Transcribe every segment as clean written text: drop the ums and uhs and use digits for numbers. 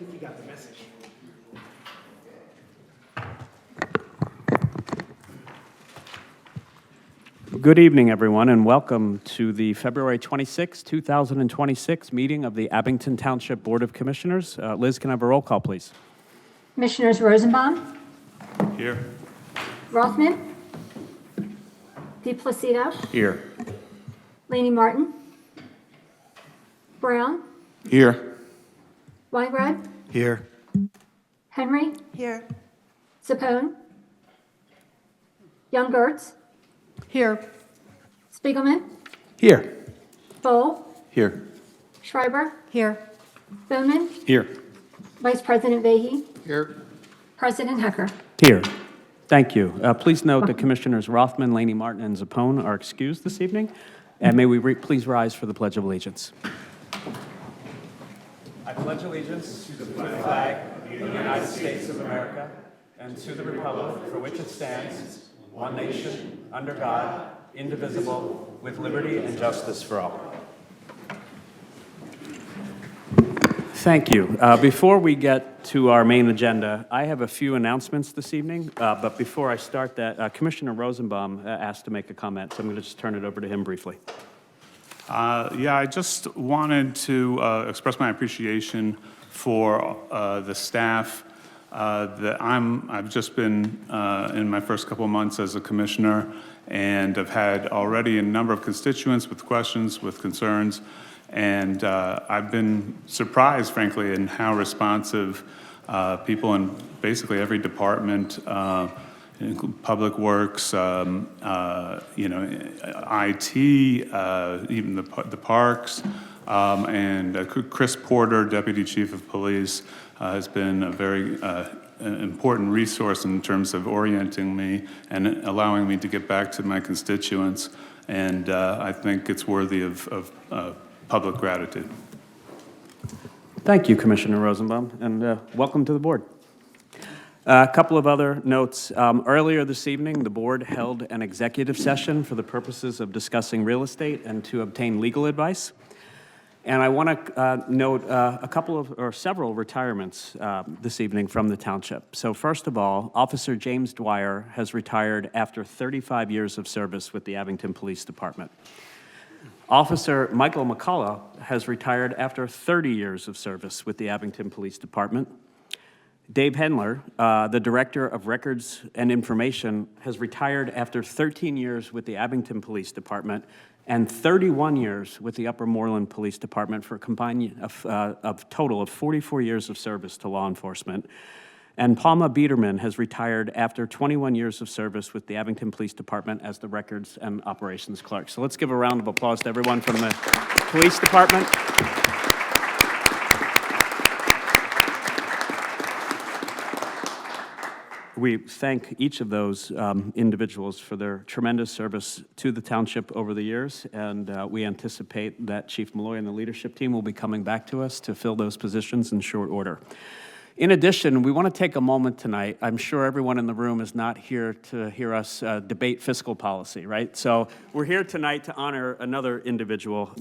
If you got the message. Good evening, everyone, and welcome to the February 26, 2026 meeting of the Abington Township Board of Commissioners. Liz, can I have a roll call, please? Commissioners Rosenbaum, Here. Rothman, DePlacido, Here. Laney Martin, Brown, Here. Weinrod, Here. Henry, Here. Sapone, Young Gertz, Here. Spiegelman, Here. Bowl, Here. Schreiber, Here. Bowman, Here. Vice President Vahey, Here. President Hecker. Here. Thank you. Please note that Commissioners Rothman, Laney Martin, and Zapone are excused this evening. And may we please rise for the Pledge of Allegiance. I pledge allegiance to the flag of the United States of America and to the republic for which it stands, one nation, under God, indivisible, with liberty and justice for all. Thank you. Before we get to our main agenda, I have a few announcements this evening. But before I start that, Commissioner Rosenbaum asked to make a comment, so I'm going to just turn it over to him briefly. Yeah, I just wanted to express my appreciation for the staff. I've just been in my first couple of months as a commissioner, and I've had already a number of constituents with questions, with concerns, and I've been surprised, frankly, in how responsive people in basically every department, Public Works, IT, even the parks, and Chris Porter, Deputy Chief of Police, has been a very important resource in terms of orienting me and allowing me to get back to my constituents. And I think it's worthy of public gratitude. Thank you, Commissioner Rosenbaum, and welcome to the board. A couple of other notes. Earlier this evening, the board held an executive session for the purposes of discussing real estate and to obtain legal advice. And I want to note several retirements this evening from the township. So first of all, Officer James Dwyer has retired after 35 years of service with the Abington Police Department. Officer Michael McCullough has retired after 30 years of service with the Abington Police Department. Dave Hendler, the Director of Records and Information, has retired after 13 years with the Abington Police Department and 31 years with the Upper Moreland Police Department for a combined total of 44 years of service to law enforcement. And Palma Biederman has retired after 21 years of service with the Abington Police Department as the Records and Operations Clerk. So let's give a round of applause to everyone from the Police Department. We thank each of those individuals for their tremendous service to the township over the years, and we anticipate that Chief Malloy and the leadership team will be coming back to us to fill those positions in short order. In addition, we want to take a moment tonight. I'm sure everyone in the room is not here to hear us debate fiscal policy, right? So we're here tonight to honor another individual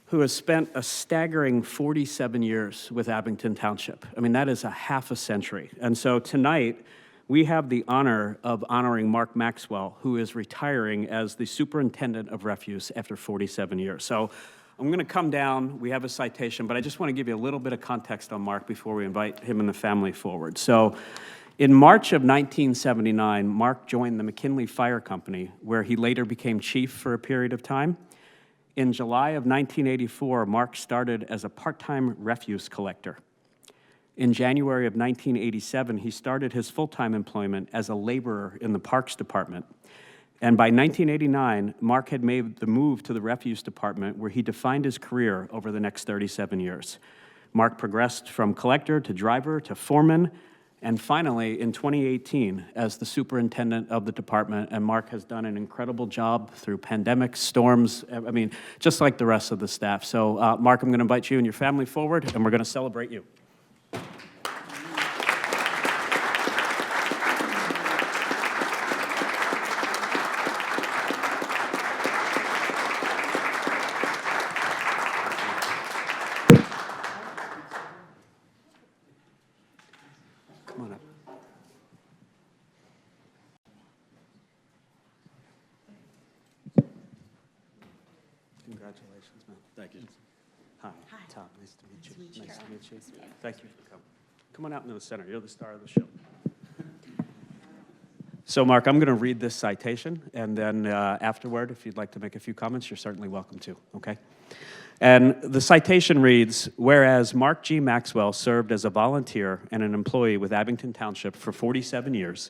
who has spent a staggering 47 years with Abington Township. I mean, that is a half a century. And so tonight, we have the honor of honoring Mark Maxwell, who is retiring as the Superintendent of Refuse after 47 years. So I'm going to come down. We have a citation, but I just want to give you a little bit of context on Mark before we invite him and the family forward. So in March of 1979, Mark joined the McKinley Fire Company, where he later became chief for a period of time. In July of 1984, Mark started as a part-time refuse collector. In January of 1987, he started his full-time employment as a laborer in the Parks Department. And by 1989, Mark had made the move to the Refuse Department, where he defined his career over the next 37 years. Mark progressed from collector to driver to foreman, and finally, in 2018, as the superintendent of the department. And Mark has done an incredible job through pandemics, storms, I mean, just like the rest of the staff. So, Mark, I'm going to invite you and your family forward, and we're going to celebrate you. Congratulations, man. Thank you. Hi, Tom, nice to meet you. Nice to meet you. Thank you for coming. Come on out into the center, you're the star of the show. So, Mark, I'm going to read this citation, and then afterward, if you'd like to make a few comments, you're certainly welcome to, okay? And the citation reads, whereas Mark G. Maxwell served as a volunteer and an employee with Abington Township for 47 years,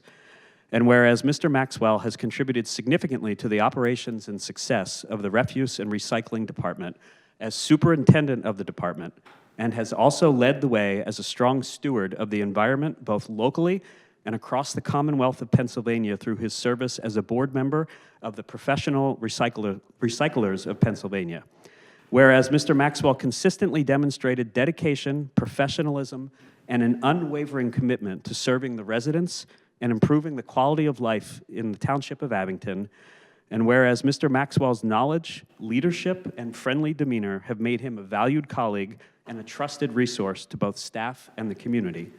and whereas Mr. Maxwell has contributed significantly to the operations and success of the Refuse and Recycling Department as superintendent of the department, and has also led the way as a strong steward of the environment both locally and across the Commonwealth of Pennsylvania through his service as a board member of the Professional Recyclers of Pennsylvania. Whereas Mr. Maxwell consistently demonstrated dedication, professionalism, and an unwavering commitment to serving the residents and improving the quality of life in the Township of Abington, and whereas Mr. Maxwell's knowledge, leadership, and friendly demeanor have made him a valued colleague and a trusted resource to both staff and the community,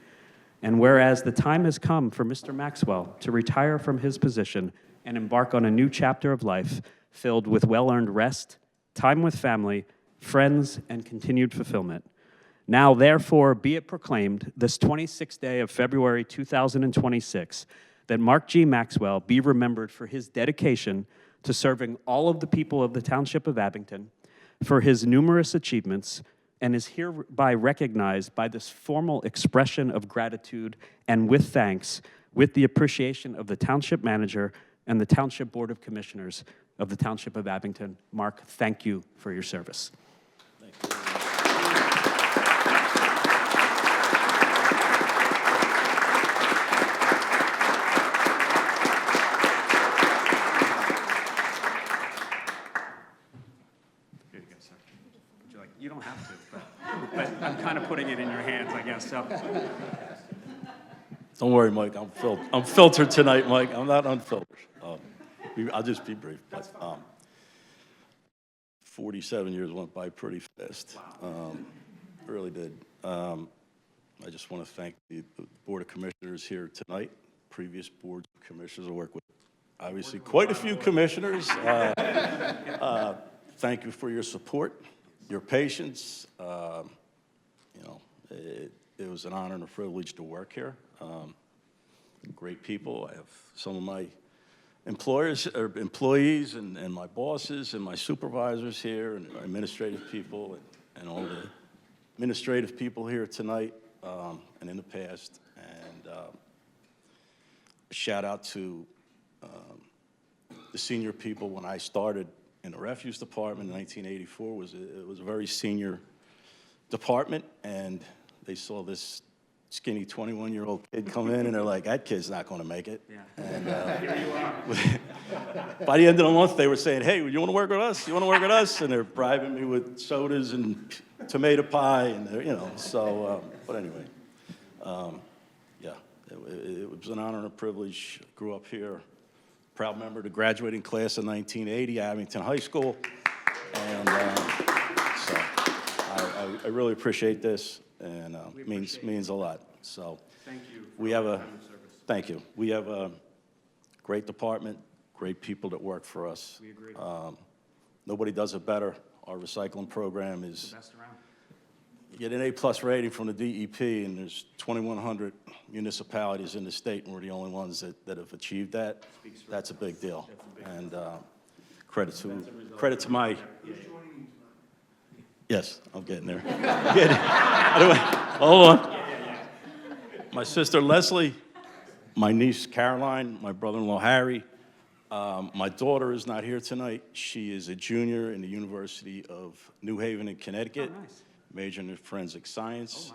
and whereas the time has come for Mr. Maxwell to retire from his position and embark on a new chapter of life filled with well-earned rest, time with family, friends, and continued fulfillment. Now, therefore, be it proclaimed this 26th day of February 2026 that Mark G. Maxwell be remembered for his dedication to serving all of the people of the Township of Abington, for his numerous achievements, and is hereby recognized by this formal expression of gratitude and with thanks, with the appreciation of the Township Manager and the Township Board of Commissioners of the Township of Abington. Mark, thank you for your service. Thank you. Here you go, sir. Would you like? You don't have to, but I'm kind of putting it in your hands, I guess. So. Don't worry, Mike. I'm filtered tonight, Mike. I'm not unfiltered. I'll just be brief. But, 47 years went by pretty fast. Really did. I just want to thank the Board of Commissioners here tonight, previous board commissioners I work with. Obviously, quite a few commissioners. Thank you for your support, your patience. You know, it was an honor and a privilege to work here. Great people. I have some of my employers or employees and my bosses and my supervisors here and our administrative people and all the administrative people here tonight and in the past. And a shout out to the senior people. When I started in the refuse department in 1984, it was a very senior department, and they saw this skinny 21-year-old kid come in, and they're like, that kid's not going to make it. Yeah. And by the end of the month, they were saying, hey, you want to work with us? You want to work with us? And they're bribing me with sodas and tomato pie, and you know. So, but anyway, yeah, it was an honor and a privilege. Grew up here, proud member of the graduating class of 1980, Abington High School, and so I really appreciate this. And means a lot. So Thank you. Thank you. We have a great department, great people that work for us. We agree. Nobody does it better. Our recycling program is Best around. you get an A+ rating from the DEP, and there's 2,100 municipalities in the state, and we're the only ones that have achieved that. That's a big deal. And credit to my. Yes, I'm getting there. Anyway, hold on. My sister Leslie, my niece Caroline, my brother-in-law Harry. My daughter is not here tonight. She is a junior in the University of New Haven in Connecticut, nice. majoring in forensic science.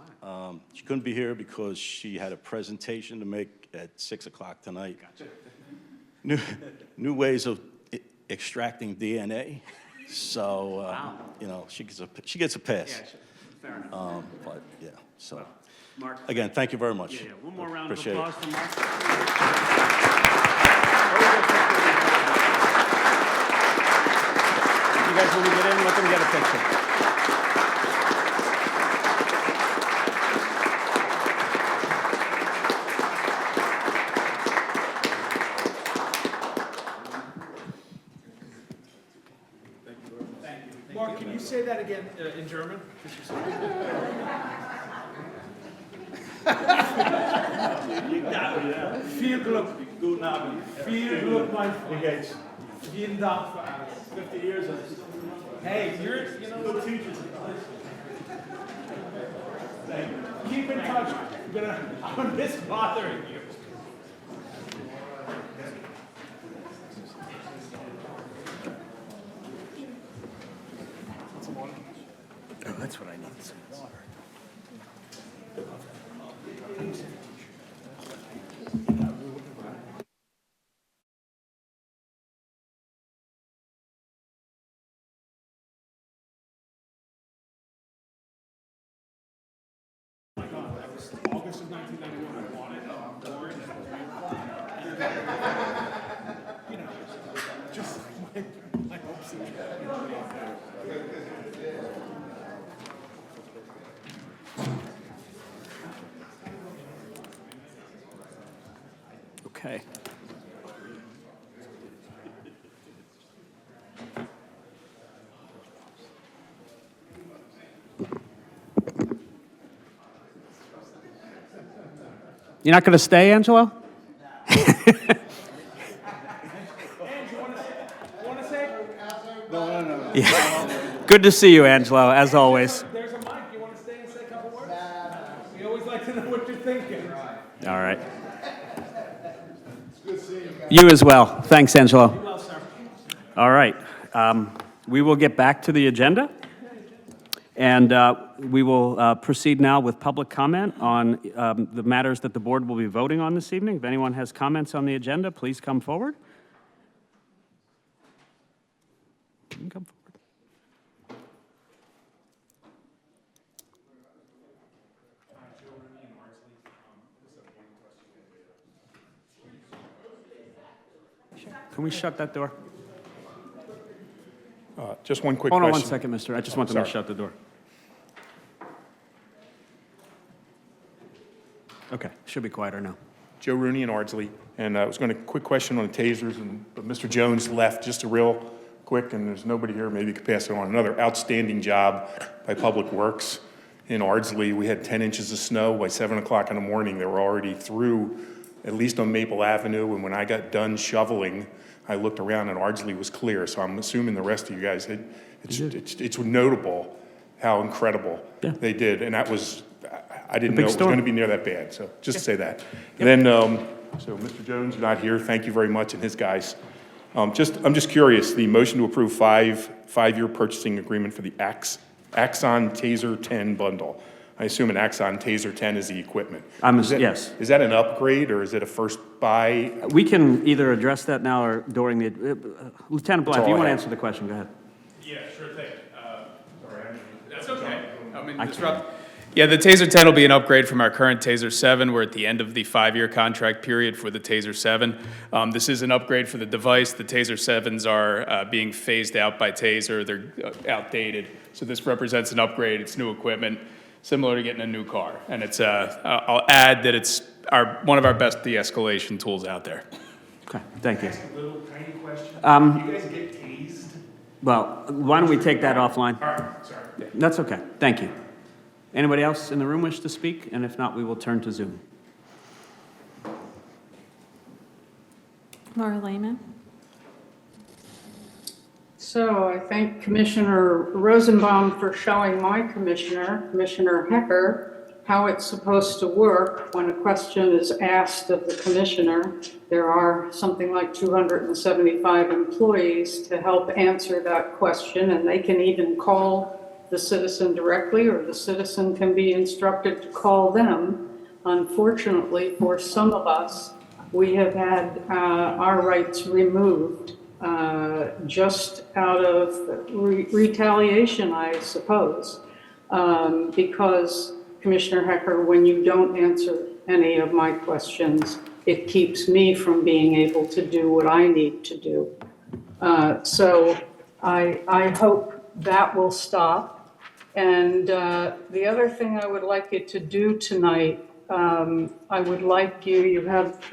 She couldn't be here because she had a presentation to make at 6 o'clock tonight. Gotcha. New ways of extracting DNA. So, you know, she gets a pass. Yeah, fair enough. But, yeah, so. Mark. Again, thank you very much. Yeah. One more round Appreciate of applause it. for Mark. You guys want to get in? Let them get a picture. Mark, can you say that again in German? Viel Glück. Guten Abend. Viel Glück, mein Freund. Wie geht's? Vielen Dank für alles. 50 years of Hey, you're, you know, good teachers. keep in touch. I'm gonna miss bothering you. Oh, that's what I need. August of 1991, I bought it. You know, just my hopes and Okay. You're not going to stay, Angelo? Good to see you, Angelo, as always. there's a mic. You want to stay and say a couple words? We always like to know what you're thinking. All right. You as well. Thanks, Angelo. Well, sir. All right. We will get back to the agenda. And we will proceed now with public comment on the matters that the board will be voting on this evening. If anyone has comments on the agenda, please come forward. You can come forward. Can we shut that door? Just one quick Hold on question. one second, mister. I just want them to Sorry. shut the door. Okay, should be quieter now. Joe Rooney in Ardsley, and I was going to, quick question on the tasers, but Mr. Jones left, just a real quick, and there's nobody here, maybe you could pass it on. Another outstanding job by Public Works in Ardsley. We had 10 inches of snow by 7 o'clock in the morning. They were already through, at least on Maple Avenue, and when I got done shoveling, I looked around and Ardsley was clear, so I'm assuming the rest of you guys, it's notable how incredible Yeah. they did, and that was, I didn't big know it was storm. going to be near that bad, so just to say that. Then, so Mr. Jones, you're not here, thank you very much, and his guys. I'm just curious, the motion to approve five-year purchasing agreement for the Axon Taser 10 bundle. I assume an Axon Taser 10 is the equipment. Yes. Is that an upgrade, or is it a first buy? We can either address that now or during the, Lieutenant Blythe, if you all want I to have. answer the question, go ahead. Yeah, sure thing. That's okay. I mean, disrupt. Yeah, the Taser 10 will be an upgrade from our current Taser 7. We're at the end of the 5-year contract period for the Taser 7. This is an upgrade for the device. The Taser 7s are being phased out by Taser. They're outdated. So this represents an upgrade. It's new equipment, similar to getting a new car. And it's, I'll add that it's one of our best de-escalation tools out there. Okay, thank you. A little tiny question. You guys get tased? Well, why don't we take that offline? All right, sorry. That's okay, thank you. Anybody else in the room wish to speak? And if not, we will turn to Zoom. Laura Lehman. So I thank Commissioner Rosenbaum for showing my commissioner, Commissioner Hecker, how it's supposed to work when a question is asked of the commissioner. There are something like 275 employees to help answer that question, and they can even call the citizen directly, or the citizen can be instructed to call them. Unfortunately, for some of us, we have had our rights removed just out of retaliation, I suppose, because Commissioner Hecker, when you don't answer any of my questions, it keeps me from being able to do what I need to do. So I hope that will stop. And the other thing I would like you to do tonight, I would like you have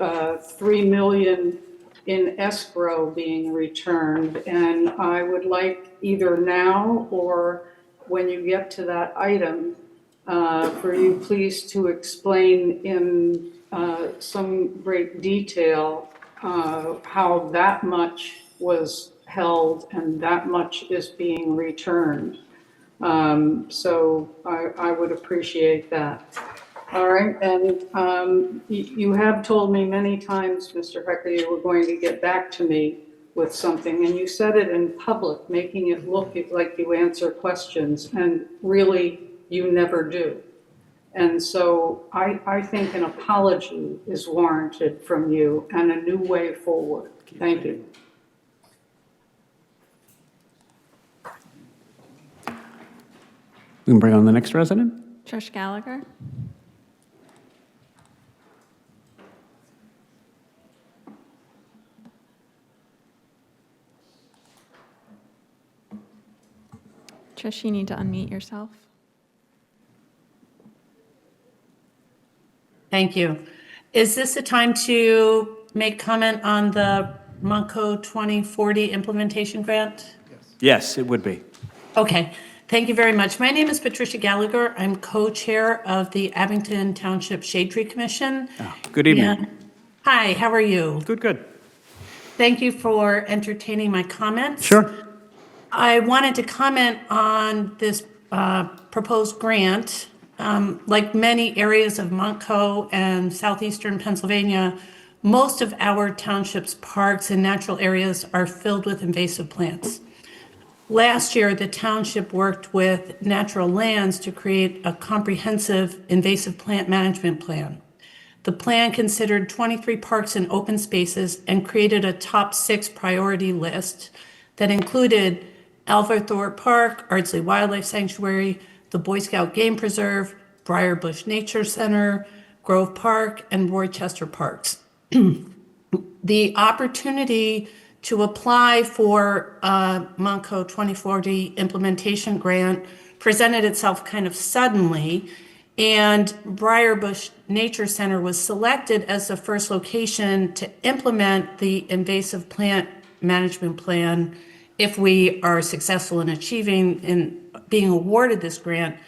3 million in escrow being returned. And I would like either now or when you get to that item, for you please to explain in some great detail how that much was held and that much is being returned. So I would appreciate that. All right, and you have told me many times, Mr. Hecker, you were going to get back to me with something, and you said it in public, making it look like you answer questions, and really, you never do. And so I think an apology is warranted from you and a new way forward. Thank you. We can bring on the next resident. Trish Gallagher. Trish, you need to unmute yourself. Thank you. Is this the time to make comment on the Monco 2040 implementation grant? Yes, it would be. Okay, thank you very much. My name is Patricia Gallagher. I'm co-chair of the Abington Township Shade Tree Commission. Good evening. And- Hi, how are you? Good, good. Thank you for entertaining my comments. Sure. I wanted to comment on this proposed grant. Like many areas of Montco and southeastern Pennsylvania, most of our township's parks and natural areas are filled with invasive plants. Last year, the township worked with Natural Lands to create a comprehensive invasive plant management plan. The plan considered 23 parks and open spaces and created a top 6 priority list that included Alvarthorpe Park, Ardsley Wildlife Sanctuary, the Boy Scout Game Preserve, Briar Bush Nature Center, Grove Park, and Rochester Parks. The opportunity to apply for a Monco 2040 implementation grant presented itself kind of suddenly, and Briar Bush Nature Center was selected as the first location to implement the invasive plant management plan if we are successful in achieving and being awarded this grant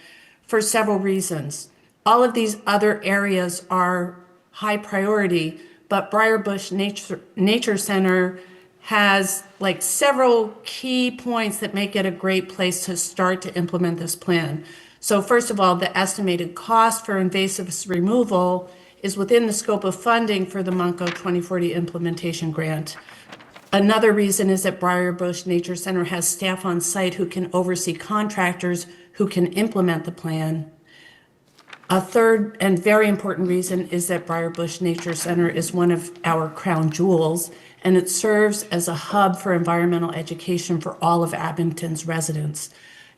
for several reasons. All of these other areas are high priority, but Briar Bush Nature Center has like several key points that make it a great place to start to implement this plan. So first of all, the estimated cost for invasive removal is within the scope of funding for the Monco 2040 implementation grant. Another reason is that Briar Bush Nature Center has staff on site who can oversee contractors who can implement the plan. A third and very important reason is that Briar Bush Nature Center is one of our crown jewels, and it serves as a hub for environmental education for all of Abington's residents.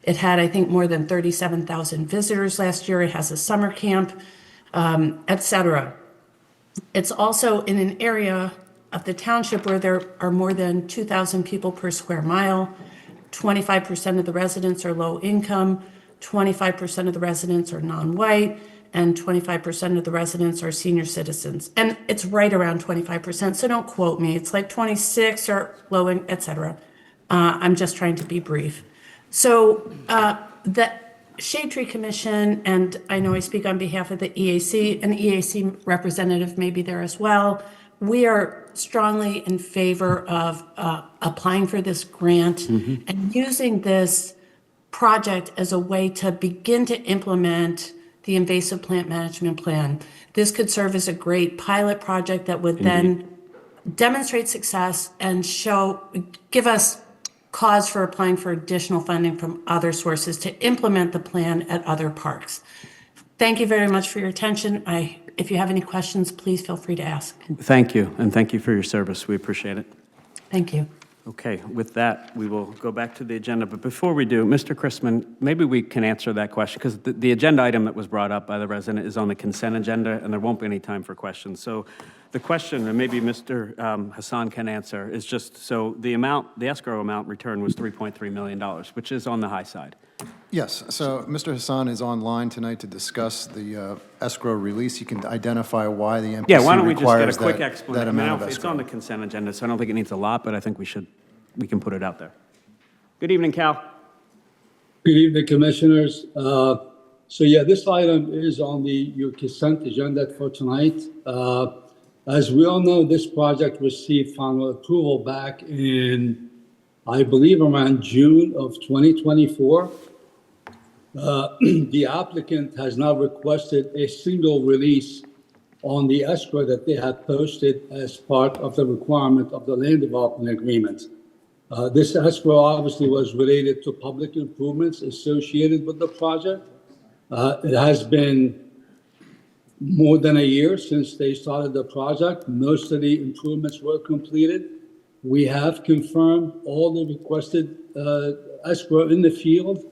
It had, I think, more than 37,000 visitors last year. It has a summer camp, et cetera. It's also in an area of the township where there are more than 2,000 people per square mile. 25% of the residents are low income, 25% of the residents are non-white, and 25% of the residents are senior citizens. And it's right around 25%, so don't quote me. It's like 26 or low, et cetera. I'm just trying to be brief. So the Shade Tree Commission, and I know I speak on behalf of the EAC, and the EAC representative may be there as well, we are strongly in favor of applying for this grant and using this project as a way to begin to implement the invasive plant management plan. This could serve as a great pilot project that would then demonstrate success and give us cause for applying for additional funding from other sources to implement the plan at other parks. Thank you very much for your attention. If you have any questions, please feel free to ask. Thank you, and thank you for your service. We appreciate it. Thank you. Okay, with that, we will go back to the agenda. But before we do, Mr. Chrisman, maybe we can answer that question, because the agenda item that was brought up by the resident is on the consent agenda, and there won't be any time for questions. So the question, and maybe Mr. Hassan can answer, is just, so the escrow amount returned was $3.3 million, which is on the high side. Yes, so Mr. Hassan is online tonight to discuss the escrow release. You can identify why the Yeah, why don't MPC we just get a requires quick that explanation? amount of It's on escrow. the consent agenda, so I don't think it needs a lot, but I think we can put it out there. Good evening, Cal. Good evening, Commissioners. So yeah, this item is on your consent agenda for tonight. As we all know, this project received final approval back in, I believe, around June of 2024. The applicant has now requested a single release on the escrow that they had posted as part of the requirement of the land development agreement. This escrow obviously was related to public improvements associated with the project. It has been more than a year since they started the project. Most of the improvements were completed. We have confirmed all the requested escrow in the field.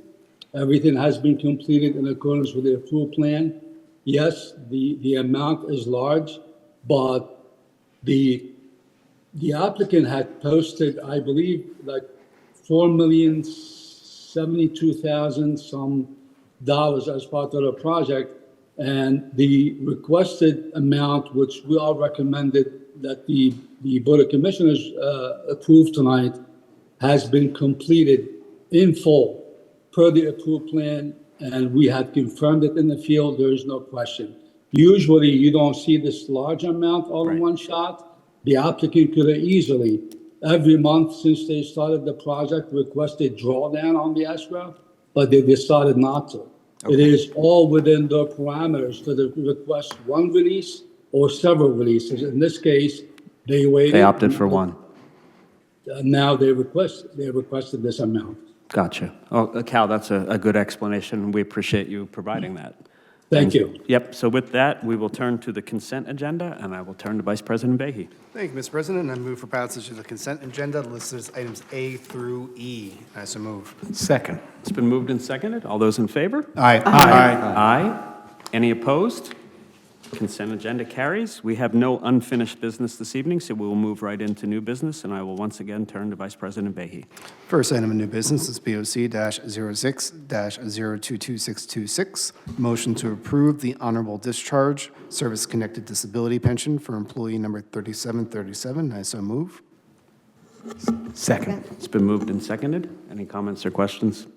Everything has been completed in accordance with the approval plan. Yes, the amount is large, but the applicant had posted, I believe, like $4,072,000 some dollars as part of the project. And the requested amount, which we all recommended that the Board of Commissioners approve tonight, has been completed in full per the approved plan. And we had confirmed it in the field. There is no question. Usually you don't see this large amount all in one shot. The applicant could have easily, every month since they started the project, requested drawdown on the escrow, but they decided not to. Okay. It is all within the parameters to request one release or several releases. In this case, they waited. They opted for one. Now they requested this amount. Gotcha. Oh, Cal, that's a good explanation. We appreciate you providing that. Thank you. Yep, so with that, we will turn to the consent agenda, and I will turn to Vice President Behe. Thank you, Mr. President. I move for passage of the consent agenda listed as items A through E. I so move. Second. It's been moved and seconded. All those in favor? Aye. Aye. Any opposed? Consent agenda carries. We have no unfinished business this evening, so we will move right into new business, and I will once again turn to Vice President Behe. First item of new business is BOC-06-022626. Motion to approve the honorable discharge service-connected disability pension for employee number 3737. I so move. Second. It's been moved and seconded. Any comments or questions?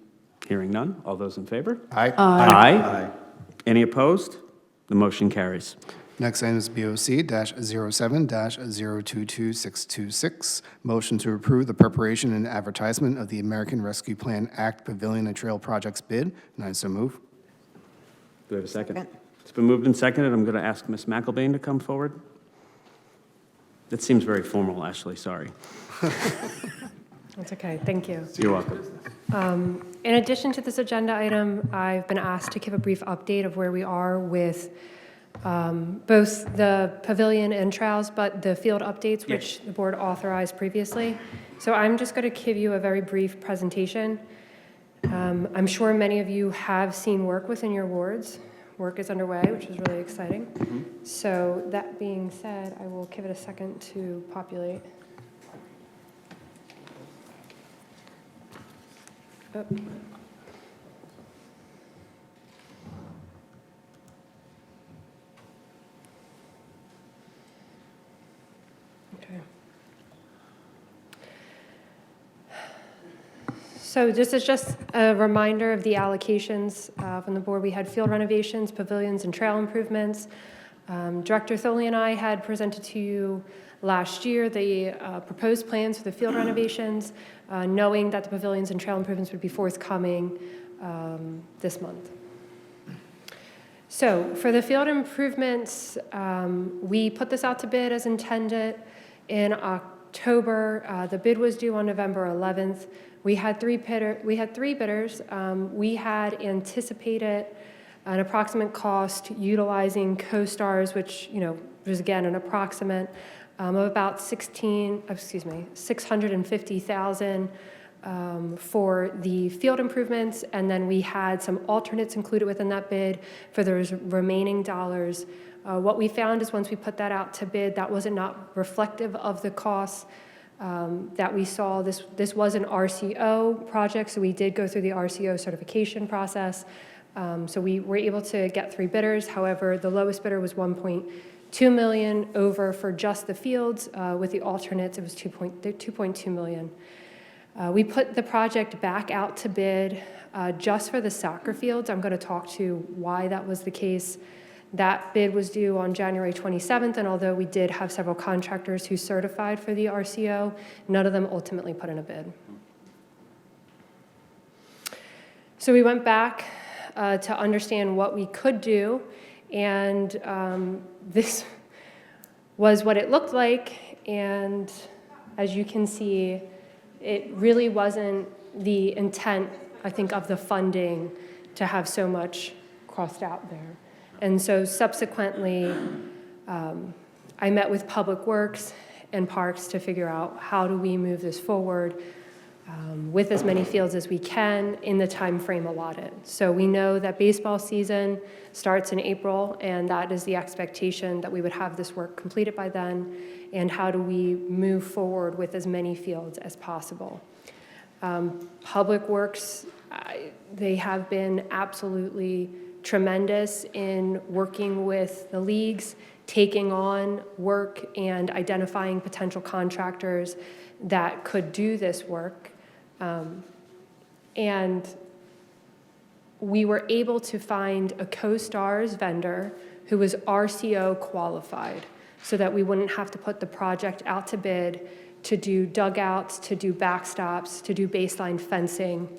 Hearing none. All those in favor? Aye. Aye. Any opposed? The motion carries. Next item is BOC-07-022626. Motion to approve the preparation and advertisement of the American Rescue Plan Act Pavilion and Trail Projects bid, and I so move. Do we have a second? It's been moved and seconded. I'm going to ask Ms. McElbain to come forward. That seems very formal, Ashley. Sorry. That's okay. Thank you. You're welcome. In addition to this agenda item, I've been asked to give a brief update of where we are with both the pavilion and trails, but the field updates, which the board authorized previously. So I'm just going to give you a very brief presentation. I'm sure many of you have seen work within your wards. Work is underway, which is really exciting. So that being said, I will give it a second to populate. Oh. Okay. So this is just a reminder of the allocations from the board. We had field renovations, pavilions, and trail improvements. Director Tholey and I had presented to you last year the proposed plans for the field renovations, knowing that the pavilions and trail improvements would be forthcoming this month. So for the field improvements, we put this out to bid as intended in October. The bid was due on November 11th. We had three bidders. We had anticipated an approximate cost utilizing CoStars, which was again an approximate of about $650,000 for the field improvements, and then we had some alternates included within that bid for those remaining dollars. What we found is once we put that out to bid, that wasn't not reflective of the costs that we saw. This was an RCO project, so we did go through the RCO certification process. So we were able to get 3 bidders. However, the lowest bidder was 1.2 million over for just the fields. With the alternates, it was 2.2 million. We put the project back out to bid just for the soccer fields. I'm going to talk to why that was the case. That bid was due on January 27th, and although we did have several contractors who certified for the RCO, none of them ultimately put in a bid. So we went back to understand what we could do, and this was what it looked like. And as you can see, it really wasn't the intent, I think, of the funding to have so much crossed out there. And so subsequently, I met with Public Works and Parks to figure out how do we move this forward with as many fields as we can in the time frame allotted. So we know that baseball season starts in April, and that is the expectation that we would have this work completed by then. And how do we move forward with as many fields as possible? Public Works, they have been absolutely tremendous in working with the leagues, taking on work and identifying potential contractors that could do this work. And we were able to find a CoStarz vendor who was RCO qualified so that we wouldn't have to put the project out to bid to do dugouts, to do backstops, to do baseline fencing.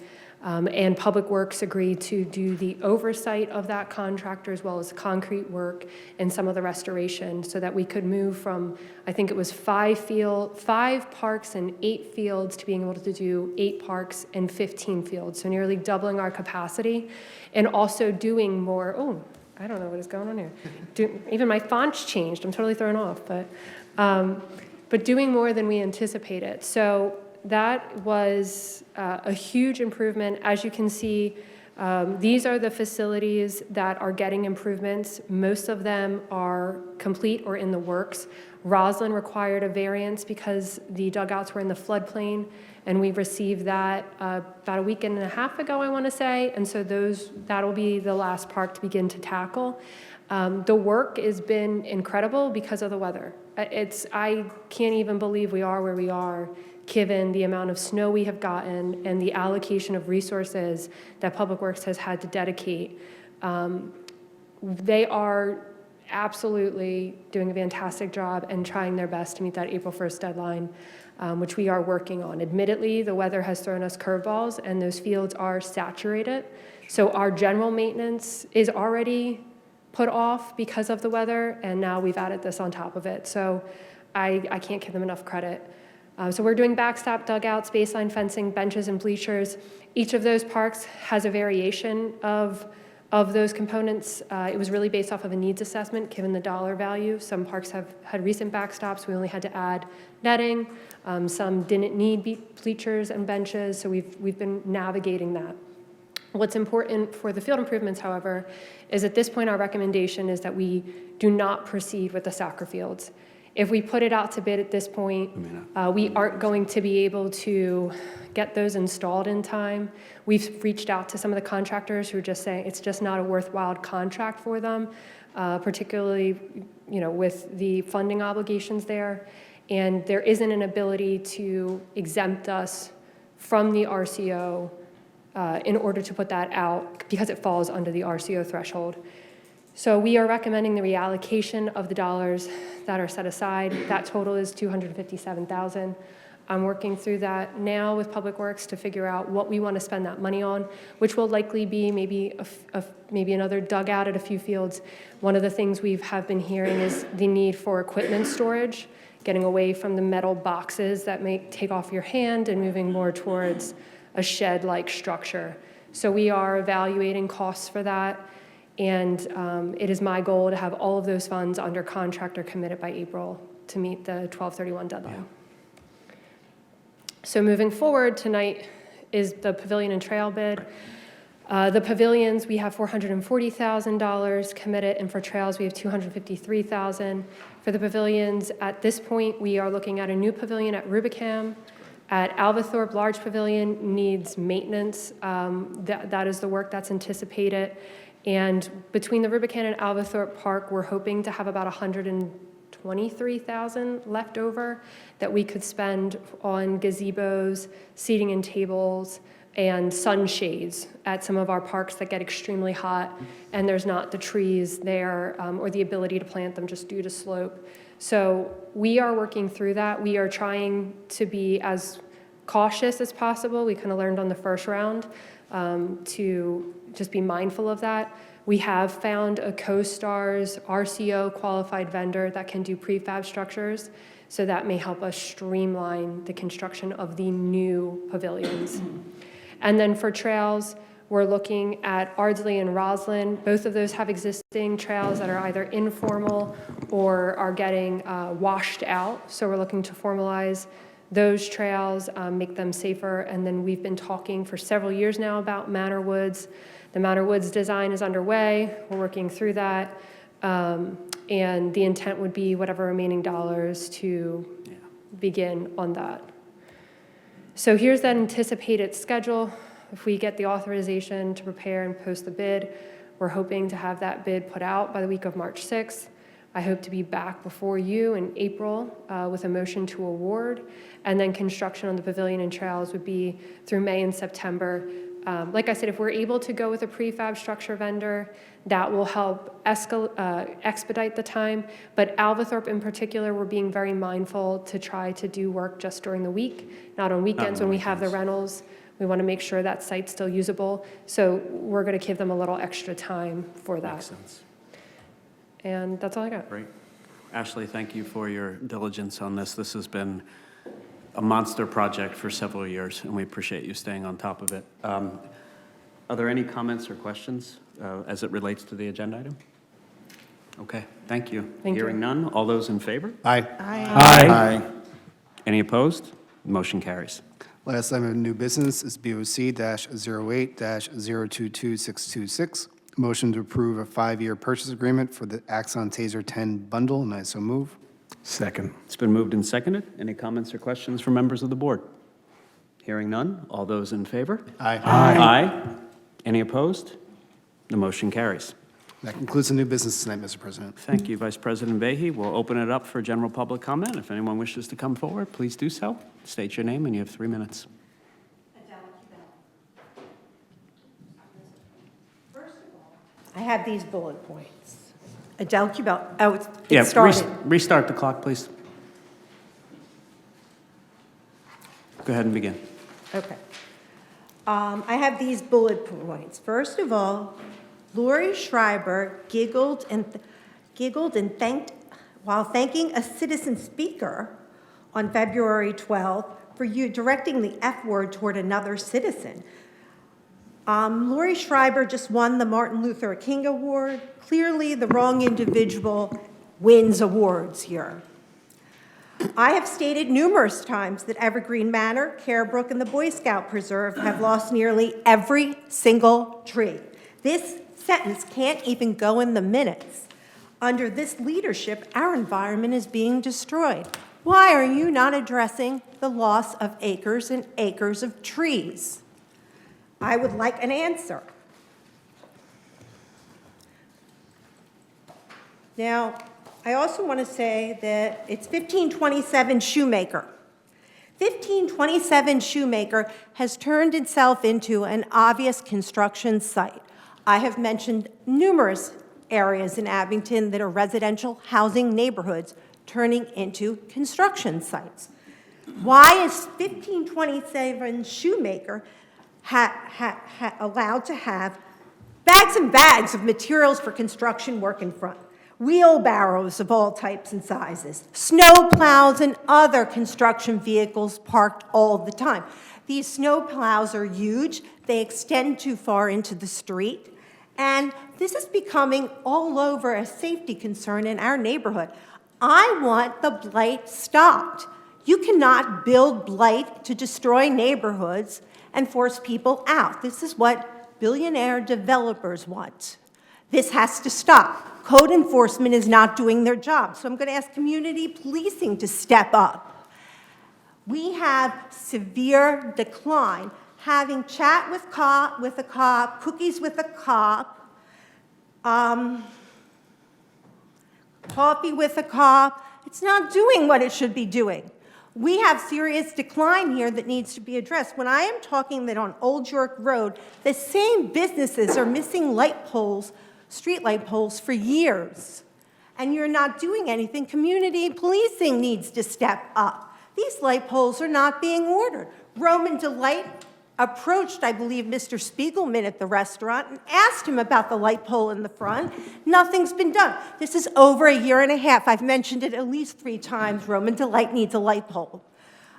And Public Works agreed to do the oversight of that contractor as well as concrete work and some of the restoration so that we could move from, I think it was 5 parks and 8 fields to being able to do 8 parks and 15 fields. So nearly doubling our capacity and also doing more. Oh, I don't know what is going on here. Even my font's changed. I'm totally thrown off, but doing more than we anticipated. So that was a huge improvement. As you can see, these are the facilities that are getting improvements. Most of them are complete or in the works. Roslyn required a variance because the dugouts were in the floodplain, and we received that about a week and a half ago, I want to say. And so that'll be the last park to begin to tackle. The work has been incredible because of the weather. I can't even believe we are where we are, given the amount of snow we have gotten and the allocation of resources that Public Works has had to dedicate. They are absolutely doing a fantastic job and trying their best to meet that April 1st deadline, which we are working on. Admittedly, the weather has thrown us curveballs, and those fields are saturated. So our general maintenance is already put off because of the weather, and now we've added this on top of it. So I can't give them enough credit. So we're doing backstop, dugouts, baseline fencing, benches, and bleachers. Each of those parks has a variation of those components. It was really based off of a needs assessment, given the dollar value. Some parks have had recent backstops. We only had to add netting. Some didn't need bleachers and benches, so we've been navigating that. What's important for the field improvements, however, is at this point our recommendation is that we do not proceed with the soccer fields. If we put it out to bid at this point, we aren't going to be able to get those installed in time. We've reached out to some of the contractors who are just saying it's just not a worthwhile contract for them, particularly with the funding obligations there. And there isn't an ability to exempt us from the RCO in order to put that out because it falls under the RCO threshold. So we are recommending the reallocation of the dollars that are set aside. That total is $257,000. I'm working through that now with Public Works to figure out what we want to spend that money on, which will likely be maybe another dugout at a few fields. One of the things we have been hearing is the need for equipment storage, getting away from the metal boxes that may take off your hand and moving more towards a shed-like structure. So we are evaluating costs for that. And it is my goal to have all of those funds under contract or committed by April to meet the 12/31 deadline. Yeah. So moving forward, tonight is the pavilion and trail bid. The pavilions, we have $440,000 committed, and for trails, we have $253,000. For the pavilions, at this point, we are looking at a new pavilion at Rubicam. At Alvathorpe, large pavilion needs maintenance. That is the work that's anticipated. And between the Rubicam and Alvathorpe Park, we're hoping to have about $123,000 left over that we could spend on gazebos, seating and tables, and sunshades at some of our parks that get extremely hot, and there's not the trees there or the ability to plant them just due to slope. So we are working through that. We are trying to be as cautious as possible. We kind of learned on the first round to just be mindful of that. We have found a CoStar's RCO qualified vendor that can do prefab structures, so that may help us streamline the construction of the new pavilions. And then for trails, we're looking at Ardsley and Roslyn. Both of those have existing trails that are either informal or are getting washed out. So we're looking to formalize those trails, make them safer. And then we've been talking for several years now about Manor Woods. The Manor Woods design is underway. We're working through that. And the intent would be whatever remaining dollars to begin on that. So here's the anticipated schedule. If we get the authorization to prepare and post the bid, we're hoping to have that bid put out by the week of March 6th. I hope to be back before you in April with a motion to award, and then construction on the pavilion and trails would be through May and September. Like I said, if we're able to go with a prefab structure vendor, that will help expedite the time. But Alvathorpe in particular, we're being very mindful to try to do work just during the week, not on weekends when we have the rentals. We want to make sure that site's still usable. So we're going to give them a little extra time for that. Makes sense. And that's all I got. Great. Ashley, thank you for your diligence on this. This has been a monster project for several years, and we appreciate you staying on top of it. Are there any comments or questions as it relates to the agenda item? Okay, thank you. Thank you. Hearing none, all those in favor? Aye. Aye. Any opposed? Motion carries. Last item of new business is BOC-08-022626. Motion to approve a 5-year purchase agreement for the Axon Taser 10 bundle, and I so move. Second. It's been moved and seconded. Any comments or questions from members of the board? Hearing none, all those in favor? Aye. Aye. Any opposed? The motion carries. That concludes the new business tonight, Mr. President. Thank you, Vice President Vehy. We'll open it up for general public comment. If anyone wishes to come forward, please do so. State your name, and you have 3 minutes. I have these bullet points. Adele Cubell, oh, it started. Restart the clock, please. Go ahead and begin. Okay. I have these bullet points. First of all, Lori Schreiber giggled and thanked while thanking a citizen speaker on February 12th for you directing the F word toward another citizen. Lori Schreiber just won the Martin Luther King Award. Clearly, the wrong individual wins awards here. I have stated numerous times that Evergreen Manor, Carebrook, and the Boy Scout Preserve have lost nearly every single tree. This sentence can't even go in the minutes. Under this leadership, our environment is being destroyed. Why are you not addressing the loss of acres and acres of trees? I would like an answer. Now, I also want to say that it's 1527 Shoemaker. 1527 Shoemaker has turned itself into an obvious construction site. I have mentioned numerous areas in Abington that are residential housing neighborhoods turning into construction sites. Why is 1527 Shoemaker allowed to have bags and bags of materials for construction work in front? Wheelbarrows of all types and sizes, snow plows and other construction vehicles parked all the time. These snow plows are huge. They extend too far into the street. And this is becoming all over a safety concern in our neighborhood. I want the blight stopped. You cannot build blight to destroy neighborhoods and force people out. This is what billionaire developers want. This has to stop. Code enforcement is not doing their job. So I'm going to ask community policing to step up. We have severe decline. Having chat with a cop, cookies with a cop, coffee with a cop, it's not doing what it should be doing. We have serious decline here that needs to be addressed. When I am talking that on Old York Road, the same businesses are missing light poles, street light poles for years, and you're not doing anything, community policing needs to step up. These light poles are not being ordered. Roman Delight approached, I believe, Mr. Spiegelman at the restaurant and asked him about the light pole in the front. Nothing's been done. This is over a year and a half. I've mentioned it at least 3 times. Roman Delight needs a light pole.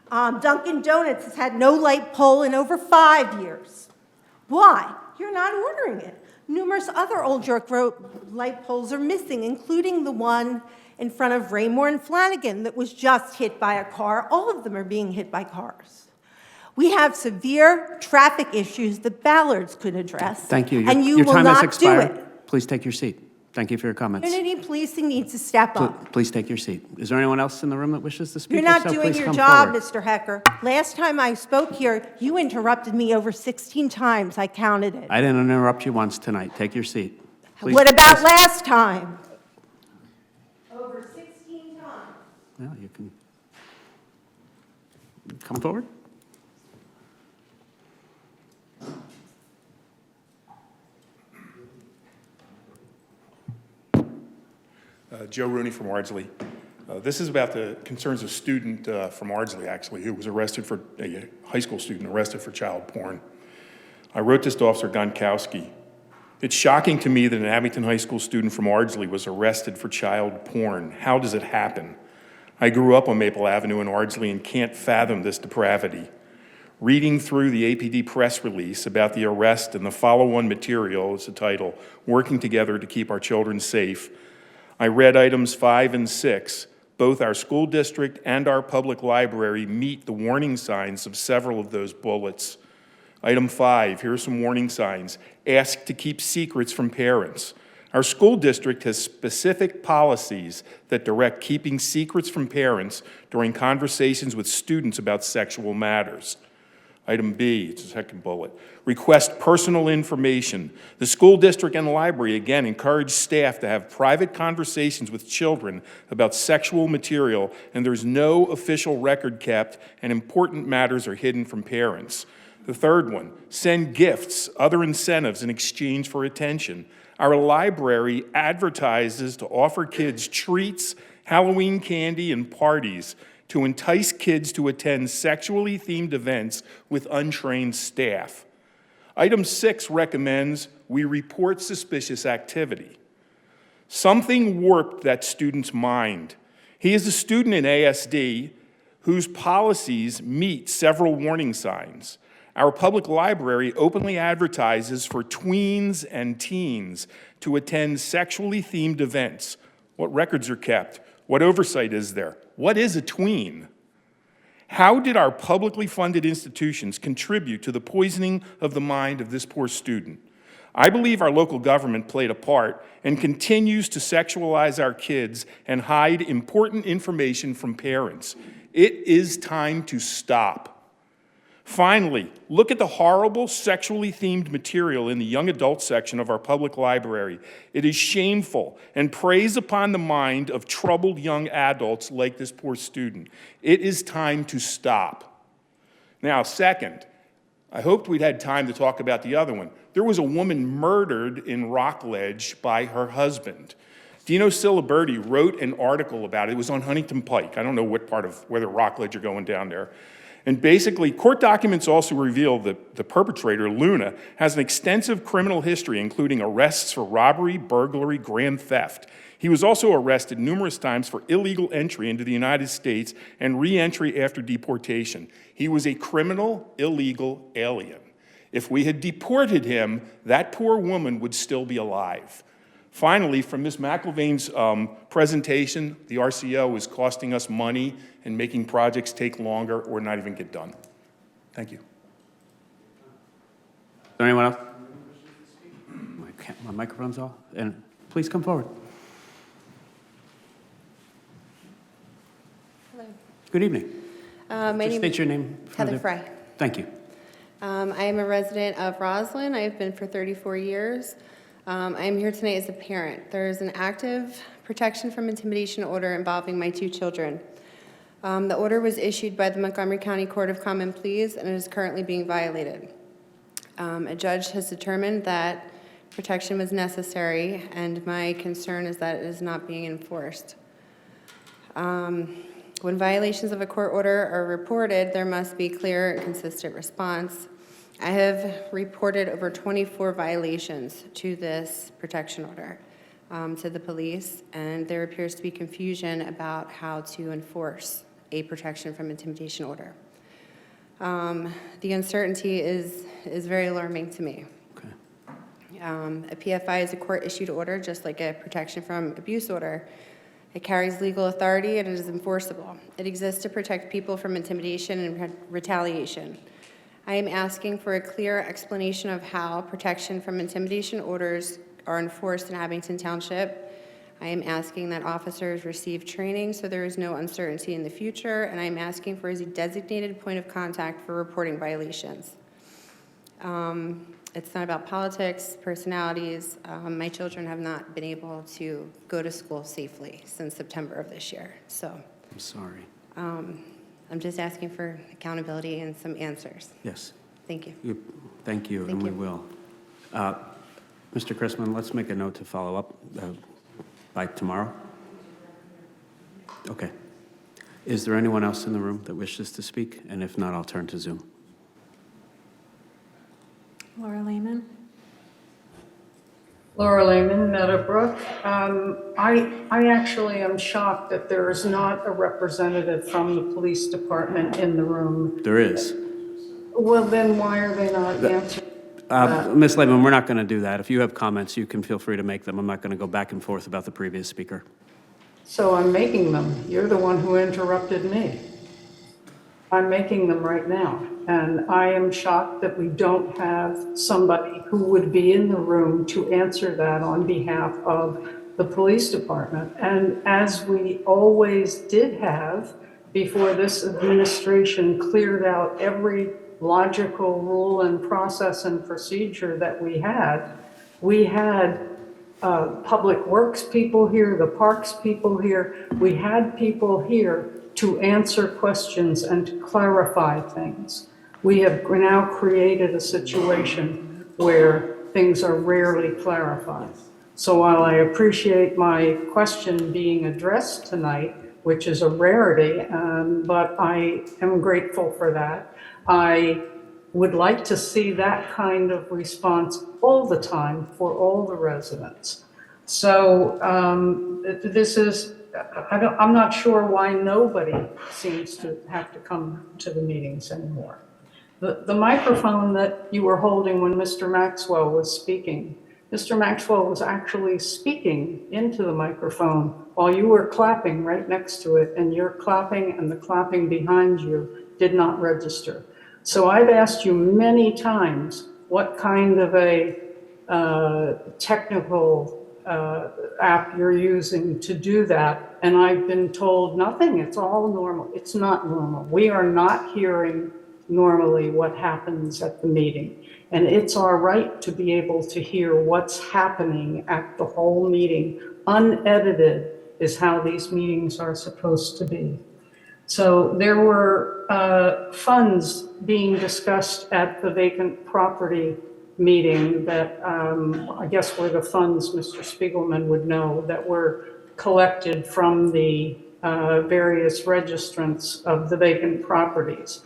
Dunkin' Donuts has had no light pole in over 5 years. Why? You're not ordering it. Numerous other Old York Road light poles are missing, including the one in front of Raymore and Flanagan that was just hit by a car. All of them are being hit by cars. We have severe traffic issues that Ballards could address. Thank you. And you Your will time has not do expired. it. Please take your seat. Thank you for your comments. Community policing needs to step up. Please take your seat. Is there anyone else in the room that wishes to speak? You're not If so, doing please your come job, forward. Mr. Hecker. Last time I spoke here, you interrupted me over 16 times. I counted it. I didn't interrupt you once tonight. Take your seat. Please- What about last time? Over 16 times. Well, you can come forward. Joe Rooney from Ardsley. This is about the concerns of a student from Ardsley, actually, who was arrested for, a high school student arrested for child porn. I wrote this to Officer Gonkowski. It's shocking to me that an Abington High School student from Ardsley was arrested for child porn. How does it happen? I grew up on Maple Avenue in Ardsley and can't fathom this depravity. Reading through the APD press release about the arrest and the follow-on material, it's the title, Working Together to Keep Our Children Safe, I read items 5 and 6. Both our school district and our public library meet the warning signs of several of those bullets. Item 5, here are some warning signs. Ask to keep secrets from parents. Our school district has specific policies that direct keeping secrets from parents during conversations with students about sexual matters. Item B, it's the second bullet. Request personal information. The school district and the library, again, encourage staff to have private conversations with children about sexual material, and there's no official record kept, and important matters are hidden from parents. The third one, send gifts, other incentives in exchange for attention. Our library advertises to offer kids treats, Halloween candy, and parties to entice kids to attend sexually themed events with untrained staff. Item 6 recommends we report suspicious activity. Something warped that student's mind. He is a student in ASD whose policies meet several warning signs. Our public library openly advertises for tweens and teens to attend sexually themed events. What records are kept? What oversight is there? What is a tween? How did our publicly funded institutions contribute to the poisoning of the mind of this poor student? I believe our local government played a part and continues to sexualize our kids and hide important information from parents. It is time to stop. Finally, look at the horrible sexually themed material in the young adult section of our public library. It is shameful and preys upon the mind of troubled young adults like this poor student. It is time to stop. Now, second, I hoped we'd had time to talk about the other one. There was a woman murdered in Rockledge by her husband. Dino Siliberti wrote an article about it. It was on Huntington Pike. I don't know what part of whether Rockledge you're going down there. And basically, court documents also reveal that the perpetrator, Luna, has an extensive criminal history, including arrests for robbery, burglary, grand theft. He was also arrested numerous times for illegal entry into the United States and re-entry after deportation. He was a criminal, illegal alien. If we had deported him, that poor woman would still be alive. Finally, from Ms. McIlvain's presentation, the RCO is costing us money and making projects take longer or not even get done. Thank you. Is there anyone else? Okay, my microphone's off, and please come forward. Hello. Good evening. My Just name state is your name. for Heather the- Fry. Thank you. I am a resident of Roslyn. I have been for 34 years. I am here tonight as a parent. There is an active protection from intimidation order involving my 2 children. The order was issued by the Montgomery County Court of Common Pleas and it is currently being violated. A judge has determined that protection was necessary, and my concern is that it is not being enforced. When violations of a court order are reported, there must be clear and consistent response. I have reported over 24 violations to this protection order to the police, and there appears to be confusion about how to enforce a protection from intimidation order. The uncertainty is very alarming to me. A PFI is a court-issued order, just like a protection from abuse order. It carries legal authority and it is enforceable. It exists to protect people from intimidation and retaliation. I am asking for a clear explanation of how protection from intimidation orders are enforced in Abington Township. I am asking that officers receive training so there is no uncertainty in the future, and I am asking for a designated point of contact for reporting violations. It's not about politics, personalities. My children have not been able to go to school safely since September of this year. So I'm sorry. I'm just asking for accountability and some answers. Yes. Thank you. Thank you, and we will. Mr. Chrisman, let's make a note to follow up by tomorrow. Okay. Is there anyone else in the room that wishes to speak? And if not, I'll turn to Zoom. Laura Lehman. Laura Lehman, Meadowbrook. I actually am shocked that there is not a representative from the police department in the room. There is. Well, then why are they not answering? Ms. Lehman, we're not going to do that. If you have comments, you can feel free to make them. I'm not going to go back and forth about the previous speaker. So I'm making them. You're the one who interrupted me. I'm making them right now. And I am shocked that we don't have somebody who would be in the room to answer that on behalf of the police department. And as we always did have before this administration cleared out every logical rule and process and procedure that we had public works people here, the parks people here. We had people here to answer questions and to clarify things. We have now created a situation where things are rarely clarified. So while I appreciate my question being addressed tonight, which is a rarity, but I am grateful for that, I would like to see that kind of response all the time for all the residents. So this is, I'm not sure why nobody seems to have to come to the meetings anymore. The microphone that you were holding when Mr. Maxwell was speaking, Mr. Maxwell was actually speaking into the microphone while you were clapping right next to it, and your clapping and the clapping behind you did not register. So I've asked you many times what kind of a technical app you're using to do that, and I've been told nothing, it's all normal. It's not normal. We are not hearing normally what happens at the meeting, and it's our right to be able to hear what's happening at the whole meeting. Unedited is how these meetings are supposed to be. So there were funds being discussed at the vacant property meeting that I guess were the funds, Mr. Spiegelman would know, that were collected from the various registrants of the vacant properties.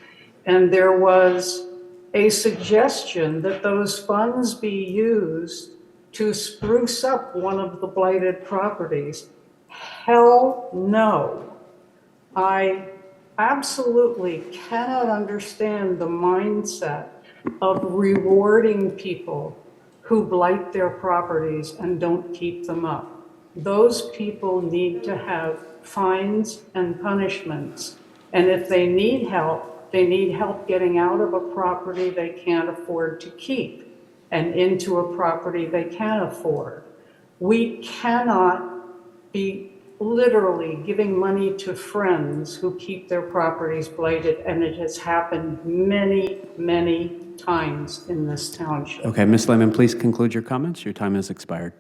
And there was a suggestion that those funds be used to spruce up one of the blighted properties. Hell no. I absolutely cannot understand the mindset of rewarding people who blight their properties and don't keep them up. Those people need to have fines and punishments. And if they need help getting out of a property they can't afford to keep. and into a property they can afford. We cannot be literally giving money to friends who keep their properties blighted, and it has happened many, many times in this township. Okay, Ms. Lehman, please conclude your comments. Your time has expired.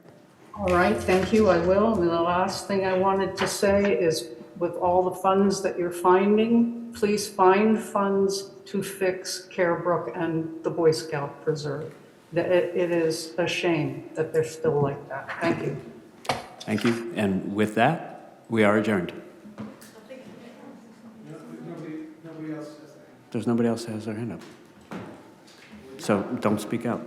All right, thank you, I will. And the last thing I wanted to say is, with all the funds that you're finding, please find funds to fix Carebrook and the Boy Scout Preserve. It is a shame that they're still like that. Thank you. Thank you. And with that, we are adjourned. There's nobody else that has their hand up. So don't speak out.